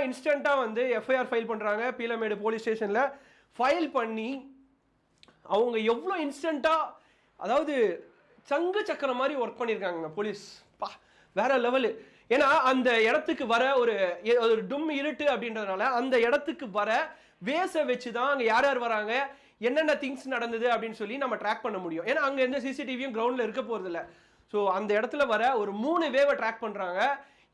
இன்ஸ்டண்ட்டாக வந்து FIR file பண்ணுறாங்க பீலமேடு போலீஸ் ஸ்டேஷனில். ஃபைல் பண்ணி அவங்க எவ்வளோ இன்ஸ்டண்ட்டாக, அதாவது சங்கு சக்கரம் மாதிரி ஒர்க் பண்ணியிருக்காங்க போலீஸ். பா வேற லெவலு. ஏன்னா அந்த இடத்துக்கு வர ஒரு டும் இருட்டு அப்படின்றதுனால அந்த இடத்துக்கு வர வேச வச்சு தான் அங்கே யார் யார் வராங்க, என்னென்ன திங்ஸ் நடந்தது அப்படின்னு சொல்லி நம்ம ட்ராக் பண்ண முடியும். ஏன்னா அங்கே எந்த சிசிடிவியும் கிரவுண்டில் இருக்க போகிறது இல்லை. ஸோ அந்த இடத்துல வர ஒரு 3 வேவை ட்ராக் பண்ணுறாங்க.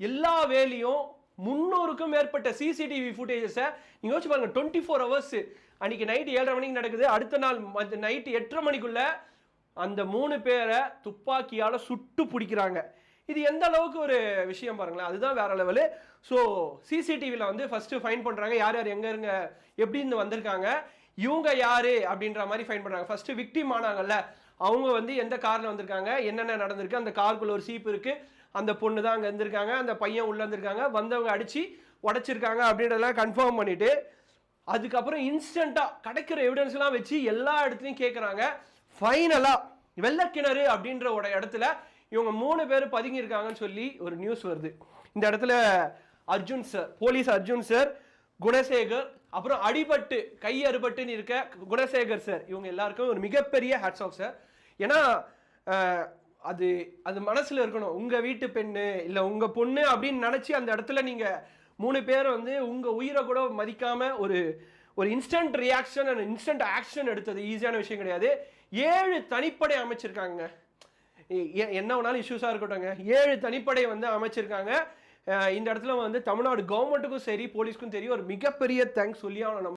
எல்லா வேலையும் 300க்கும் மேற்பட்ட சிசிடிவி ஃபுட்டேஜஸை நீங்கள் யோசிச்சு பாருங்க. 24 ஹவர்ஸ். அன்றைக்கி நைட்டு 7:30 மணிக்கு நடக்குது, அடுத்த நாள் நைட்டு 8:30 மணிக்குள்ளே அந்த 3 பேரை துப்பாக்கியால் சுட்டு பிடிக்கிறாங்க. இது எந்த அளவுக்கு ஒரு விஷயம் பாருங்களேன், அதுதான் வேற லெவலு. ஸோ சிசிடிவியில் வந்து ஃபஸ்ட்டு ஃபைன் பண்ணுறாங்க, யார் யார் எங்கே இருங்க எப்படின்னு வந்திருக்காங்க, இவங்க யாரு அப்படின்ற மாதிரி ஃபைன் பண்ணுறாங்க. ஃபஸ்ட்டு விக்டிம் ஆனாங்கல்ல, அவங்க வந்து எந்த காரில் வந்திருக்காங்க, என்னென்ன நடந்திருக்கு, அந்த காருக்குள்ள ஒரு சீப்பு இருக்குது, அந்த பொண்ணு தான் அங்கே இருந்திருக்காங்க, அந்த பையன் உள்ளே இருந்திருக்காங்க, வந்தவங்க அடித்து உடச்சிருக்காங்க அப்படின்றதெல்லாம் கன்ஃபார்ம் பண்ணிவிட்டு அதுக்கப்புறம் இன்ஸ்டண்ட்டாக கிடைக்கிற எவிடன்ஸ்லாம் வச்சு எல்லா இடத்துலையும் கேட்குறாங்க. ஃபைனலாக வெள்ளக்கிணறு அப்படின்ற ஒரு இடத்துல இவங்க 3 பேர் பதுங்கியிருக்காங்கன்னு சொல்லி ஒரு நியூஸ் வருது. இந்த இடத்துல Arjun sir, police Arjun sir, Gunasekar, அப்புறம் அடிபட்டு கை அறுபட்டுன்னு இருக்க குணசேகர் சார், இவங்க எல்லாருக்கும் ஒரு மிகப்பெரிய ஹேட்ஸ் ஆஃப் சார். ஏன்னா அது அது மனசில் இருக்கணும். உங்கள் வீட்டு பெண்ணு இல்லை உங்கள் பொண்ணு அப்படின்னு நினச்சி அந்த இடத்துல நீங்கள் 3 பேர் வந்து உங்கள் உயிரை கூட மதிக்காமல் ஒரு instant reaction and instant action எடுத்தது ஈஸியான விஷயம் கிடையாது. 7 தனிப்படை அமைச்சிருக்காங்க. என்ன வேணாலும் இஷ்யூஸாக இருக்கட்டும், 7 தனிப்படை வந்து அமைச்சிருக்காங்க. இந்த இடத்துல வந்து தமிழ்நாடு கவர்மெண்ட்டுக்கும் சரி போலீஸ்க்கும் சரி ஒரு மிகப்பெரிய தேங்க்ஸ் சொல்லி அவனை